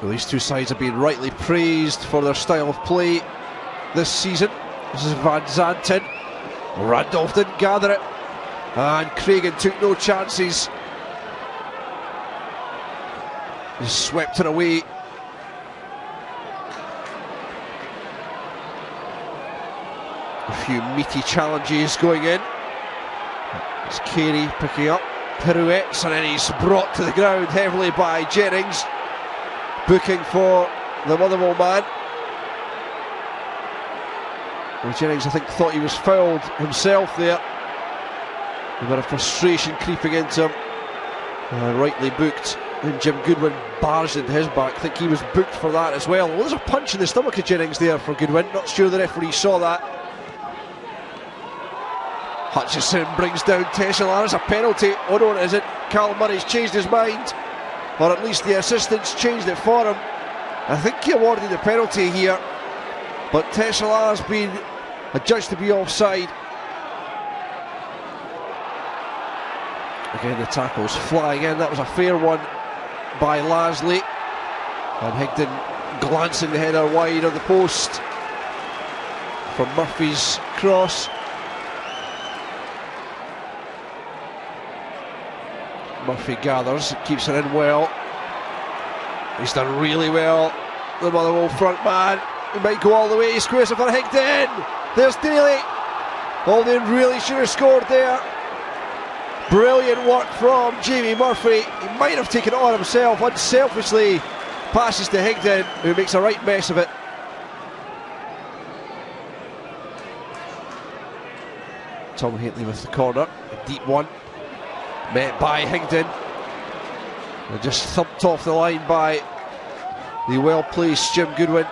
Well, these two sides have been rightly praised for their style of play this season. This is Van Zanten. Randolph didn't gather it, and Craigan took no chances. He swept it away. A few meaty challenges going in. It's Carey picking up pirouettes, and then he's brought to the ground heavily by Jennings, booking for the Motherwell man. Well, Jennings, I think, thought he was fouled himself there. A bit of frustration creeping into him. Rightly booked. And Jim Goodwin barged into his back. I think he was booked for that as well. Well, there's a punch in the stomach of Jennings there for Goodwin. Not sure the referee saw that. Hutchison brings down Tesselar. It's a penalty. Oh no, it isn't. Callum Murray's changed his mind, or at least the assistants changed it for him. I think he awarded the penalty here, but Tesselar's been adjudged to be offside. Again, the tackle's flying in. That was a fair one by Lasley, and Higdon glancing the header wide on the post from Murphy's cross. Murphy gathers, keeps it in well. He's done really well. The Motherwell front man, he might go all the way. He squares it for Higdon. There's Daly. Alden really should have scored there. Brilliant work from Jamie Murphy. He might have taken it on himself. Unselfishly passes to Higdon, who makes a right mess of it. Tom Haitley with the corner, a deep one. Met by Higdon, and just thumped off the line by the well-placed Jim Goodwin.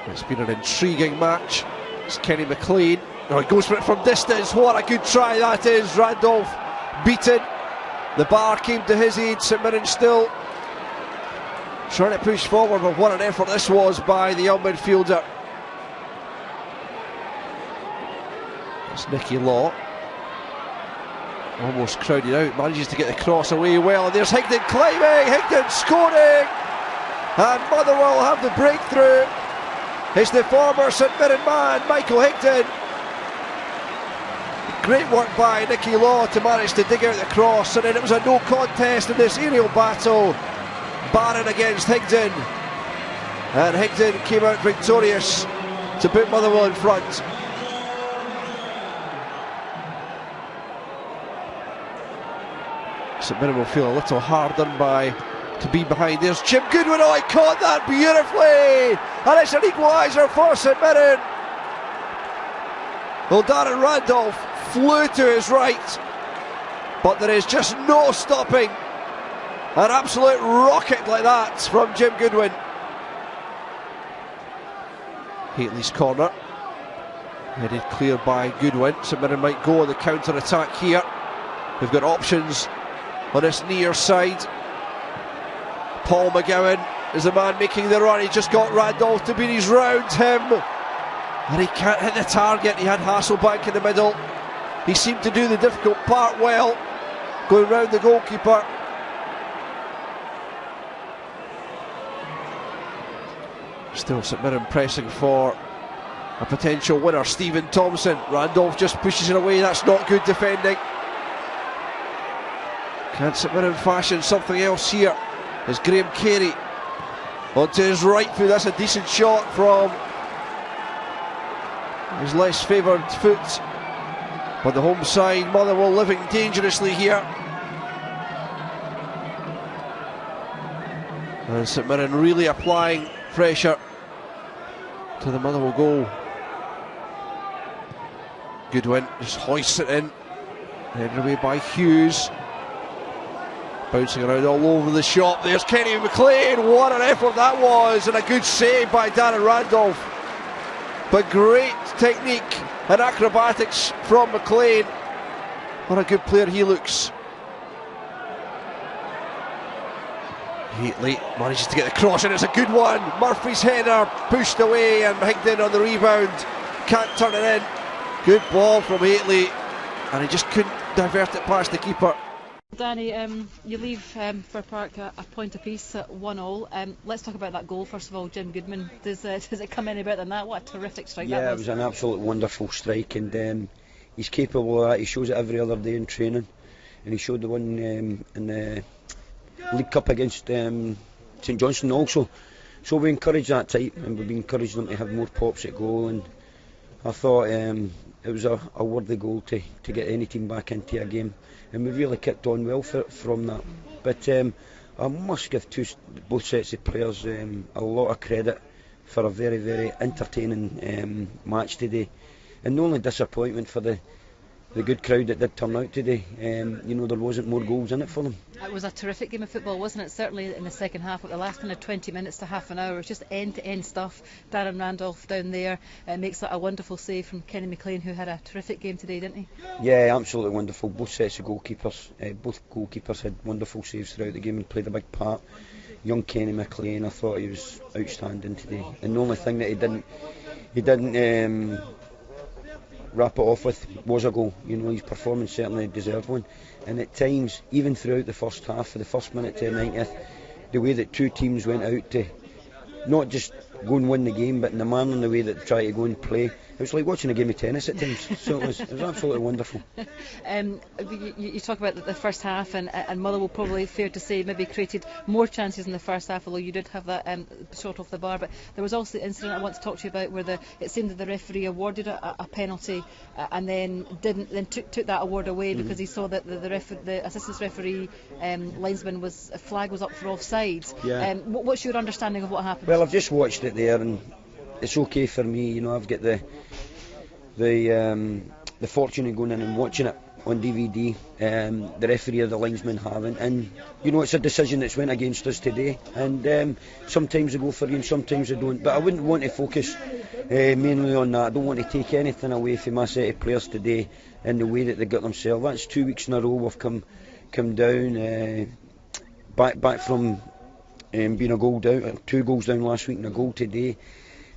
It's been an intriguing match. It's Kenny McLean. Oh, he goes for it from distance. What a good try that is. Randolph beaten. The bar came to his aid. St Mirren still trying to push forward, but what an effort this was by the young midfielder. It's Nicky Law. Almost crowded out, manages to get the cross away well, and there's Higdon climbing, Higdon scoring, and Motherwell have the breakthrough. It's the former St Mirren man, Michael Higdon. Great work by Nicky Law to manage to dig out the cross, and then it was a no contest in this aerial battle. Barron against Higdon, and Higdon came out victorious to put Motherwell in front. St Mirren will feel a little hard done by to be behind. There's Jim Goodwin. Oh, he caught that beautifully, and it's an equaliser for St Mirren. Well, Darren Randolph flew to his right, but there is just no stopping an absolute rocket like that from Jim Goodwin. Haitley's corner, headed clear by Goodwin. St Mirren might go on the counter-attack here. We've got options on this near side. Paul McGowan is the man making the run. He just got Randolph to beat his round him, and he can't hit the target. He had Hasselbank in the middle. He seemed to do the difficult part well, going round the goalkeeper. Still St Mirren pressing for a potential winner. Stephen Thompson. Randolph just pushes it away. That's not good defending. Can St Mirren fashion something else here? As Graham Carey onto his right foot. That's a decent shot from his less favoured foot. But the home side, Motherwell living dangerously here. And St Mirren really applying pressure to the Motherwell goal. Goodwin just hoists it in. Headed away by Hughes. Bouncing around all over the shop. There's Kenny McLean. What an effort that was, and a good save by Darren Randolph. But great technique and acrobatics from McLean. What a good player he looks. Haitley manages to get the cross, and it's a good one. Murphy's header pushed away, and Higdon on the rebound can't turn it in. Good ball from Haitley, and he just couldn't divert it past the keeper. Danny, you leave Fir Park a point apiece at 1-1. Let's talk about that goal first of all. Jim Goodman, does it come any better than that? What a terrific strike that was. Yeah, it was an absolute wonderful strike, and he's capable of that. He shows it every other day in training, and he showed the one in the League Cup against St Johnstone also. So we encourage that type, and we've been encouraging them to have more pops at goal, and I thought it was a worthy goal to get any team back into a game, and we really kicked on well from that. But I must give both sets of players a lot of credit for a very, very entertaining match today, and the only disappointment for the good crowd that did turn out today, there wasn't more goals in it for them. It was a terrific game of football, wasn't it? Certainly in the second half, but the last kind of 20 minutes to half an hour, it was just end-to-end stuff. Darren Randolph down there makes that a wonderful save from Kenny McLean, who had a terrific game today, didn't he? Yeah, absolutely wonderful. Both sets of goalkeepers, both goalkeepers had wonderful saves throughout the game and played a big part. Young Kenny McLean, I thought he was outstanding today, and the only thing that he didn't wrap it off with was a goal. His performance certainly deserved one, and at times, even throughout the first half, for the first minute to the 90th, the way that two teams went out to not just go and win the game, but in the manner and the way that they try to go and play, it was like watching a game of tennis at times. So it was absolutely wonderful. You talk about the first half, and Motherwell, probably fair to say, maybe created more chances in the first half, although you did have that shot off the bar. But there was also the incident I want to talk to you about where it seemed that the referee awarded a penalty and then took that award away because he saw that the assistant referee linesman a flag was up for offside. Yeah. What's your understanding of what happened? Well, I've just watched it there, and it's okay for me. I've got the fortune of going in and watching it on DVD. The referee or the linesman haven't, and it's a decision that's went against us today, and sometimes they go for you and sometimes they don't, but I wouldn't want to focus mainly on that. I don't want to take anything away from my set of players today in the way that they got themselves. That's 2 weeks in a row we've come down, back from being a goal down, 2 goals down last week and a goal today.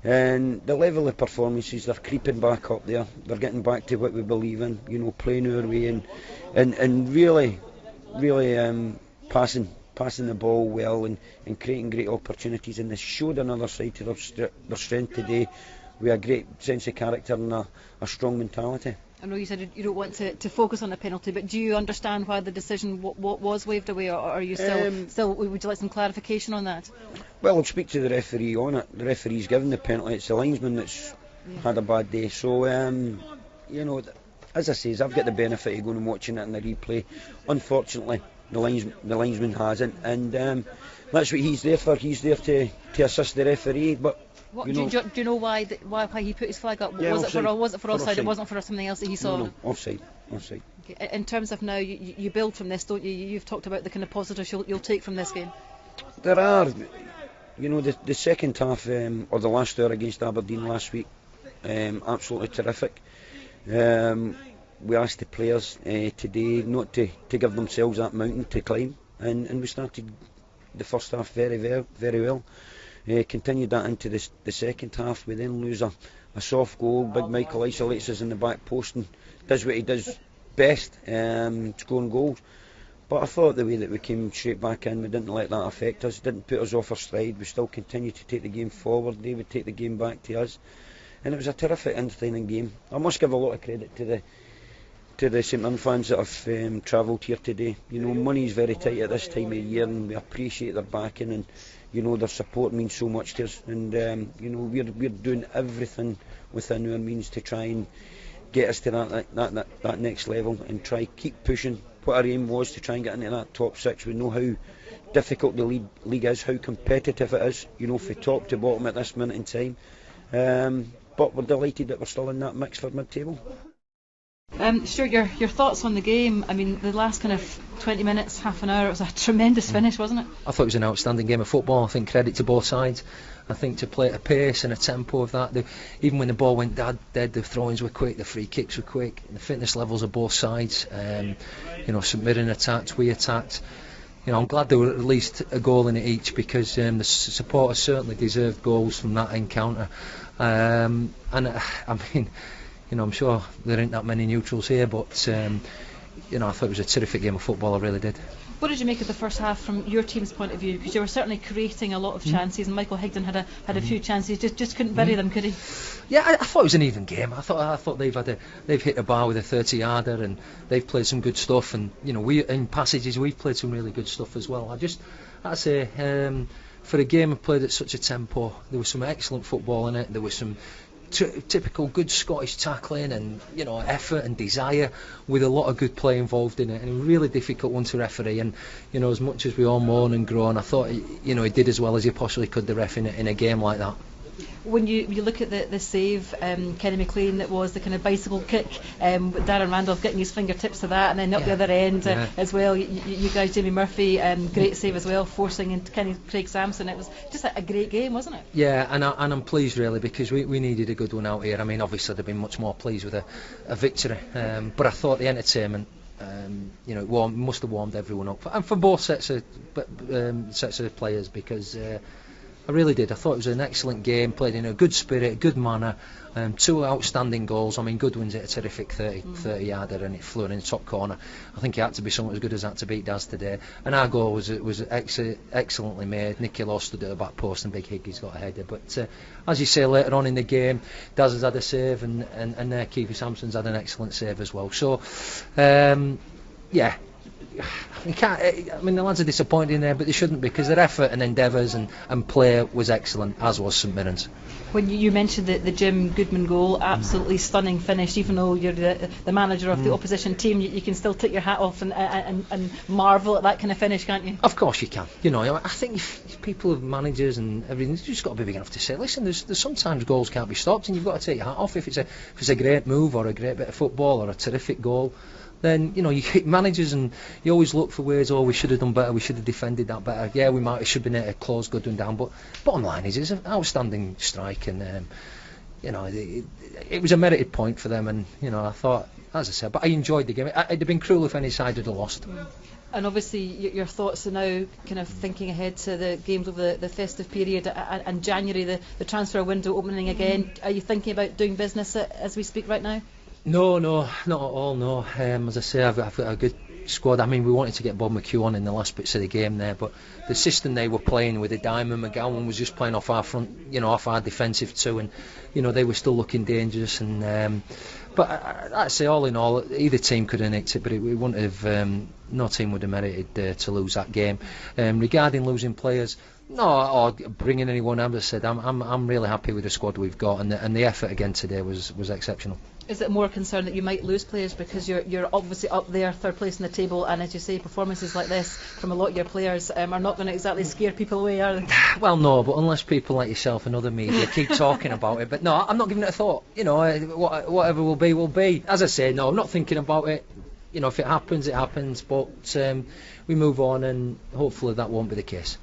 And the level of performances, they're creeping back up there. They're getting back to what we believe in, playing our way and really passing the ball well and creating great opportunities. And they showed another side to their strength today with a great sense of character and a strong mentality. I know you said you don't want to focus on the penalty, but do you understand why the decision was waved away, or are you still would you like some clarification on that? Well, I'll speak to the referee on it. The referee's given the penalty. It's the linesman that's had a bad day. So, as I say, I've got the benefit of going and watching it in the replay. Unfortunately, the linesman hasn't, and that's what he's there for. He's there to assist the referee, but. Do you know why he put his flag up? Yeah, was it for offside? It wasn't for something else that he saw? No, offside. Okay. In terms of now, you build from this, don't you? You've talked about the kind of positives you'll take from this game. There are, the second half or the last hour against Aberdeen last week, absolutely terrific. We asked the players today not to give themselves that mountain to climb, and we started the first half very, very, very well. Continued that into the second half. We then lose a soft goal. Big Michael isolates us in the back post and does what he does best, scoring goals. But I thought the way that we came straight back in, we didn't let that affect us, didn't put us off our stride. We still continued to take the game forward. They would take the game back to us, and it was a terrific, entertaining game. I must give a lot of credit to the St Mirren fans that have travelled here today. Money's very tight at this time of year, and we appreciate their backing, and their support means so much to us, and we're doing everything within our means to try and get us to that next level and try keep pushing. What our aim was to try and get into that top 6. We know how difficult the league is, how competitive it is, from top to bottom at this minute in time. But we're delighted that we're still in that mix for mid-table. Stuart, your thoughts on the game? I mean, the last kind of 20 minutes, half an hour, it was a tremendous finish, wasn't it? I thought it was an outstanding game of football. I think credit to both sides. I think to play at a pace and a tempo of that, even when the ball went dead, the throw-ins were quick, the free kicks were quick, the fitness levels of both sides. St Mirren attacked, we attacked. I'm glad there were at least a goal in it each, because the supporters certainly deserved goals from that encounter. I'm sure there ain't that many neutrals here, but I thought it was a terrific game of football. I really did. What did you make of the first half from your team's point of view? Because you were certainly creating a lot of chances, and Michael Higdon had a few chances, just couldn't bury them, could he? Yeah, I thought it was an even game. I thought they've hit a bar with a 30-yarder, and they've played some good stuff. And we in passages we've played some really good stuff as well. I'd say for a game played at such a tempo, there was some excellent football in it. There was some typical good Scottish tackling and effort and desire, with a lot of good play involved in it, and a really difficult one to referee. And as much as we all moan and groan, I thought he did as well as he possibly could, the ref, in a game like that. When you look at the save, Kenny McLean, that was the kind of bicycle kick, with Darren Randolph getting his fingertips to that, and then up the other end as well. You guys, Jamie Murphy, great save as well, forcing into Craig Sampson. It was just a great game, wasn't it? Yeah, and I'm pleased really, because we needed a good one out here. I mean, obviously I'd have been much more pleased with a victory, but I thought the entertainment, it must have warmed everyone up, and for both sets of players, because I really did. I thought it was an excellent game, played in a good spirit, a good manner, 2 outstanding goals. I mean, Goodwin's hit a terrific 30-yarder, and it flew in the top corner. I think it had to be someone as good as that to beat Daz today. And our goal was excellently made. Nicky Law stood at the back post, and Big Higgy's got a header. But as you say, later on in the game, Daz has had a save, and Keefer Sampson's had an excellent save as well. So, yeah. I mean, the lads are disappointed in there, but they shouldn't, because their effort and endeavours and play was excellent, as was St Mirren's. When you mentioned the Jim Goodman goal, absolutely stunning finish. Even though you're the manager of the opposition team, you can still take your hat off and marvel at that kind of finish, can't you? Of course you can. I think if people have managers and everything, you've just got to be big enough to say, listen, there's sometimes goals can't be stopped, and you've got to take your hat off if it's a great move or a great bit of football or a terrific goal. Then you hit managers, and you always look for ways. We should have done better. We should have defended that better. Yeah, we should have been able to close Goodwin down. But bottom line is, it's an outstanding strike, and it was a merited point for them. And I thought, as I said, but I enjoyed the game. It'd have been cruel if any side had lost. And obviously, your thoughts are now kind of thinking ahead to the games over the festive period and January, the transfer window opening again. Are you thinking about doing business as we speak right now? No, not at all, no. As I say, I've got a good squad. I mean, we wanted to get Bob McHugh on in the last bits of the game there, but the system they were playing with the diamond, McGowan was just playing off our front, off our defensive two, and they were still looking dangerous. And but I'd say, all in all, either team could have nicked it, but we wouldn't have. No team would have merited to lose that game. Regarding losing players, no, or bringing anyone, as I said, I'm really happy with the squad we've got, and the effort again today was exceptional. Is it more a concern that you might lose players because you're obviously up there, third place in the table, and as you say, performances like this from a lot of your players are not going to exactly scare people away, are they? Well, no, but unless people like yourself and other media keep talking about it. But no, I'm not giving it a thought. Whatever will be, will be. As I say, no, I'm not thinking about it. If it happens, it happens. But we move on, and hopefully that won't be the case.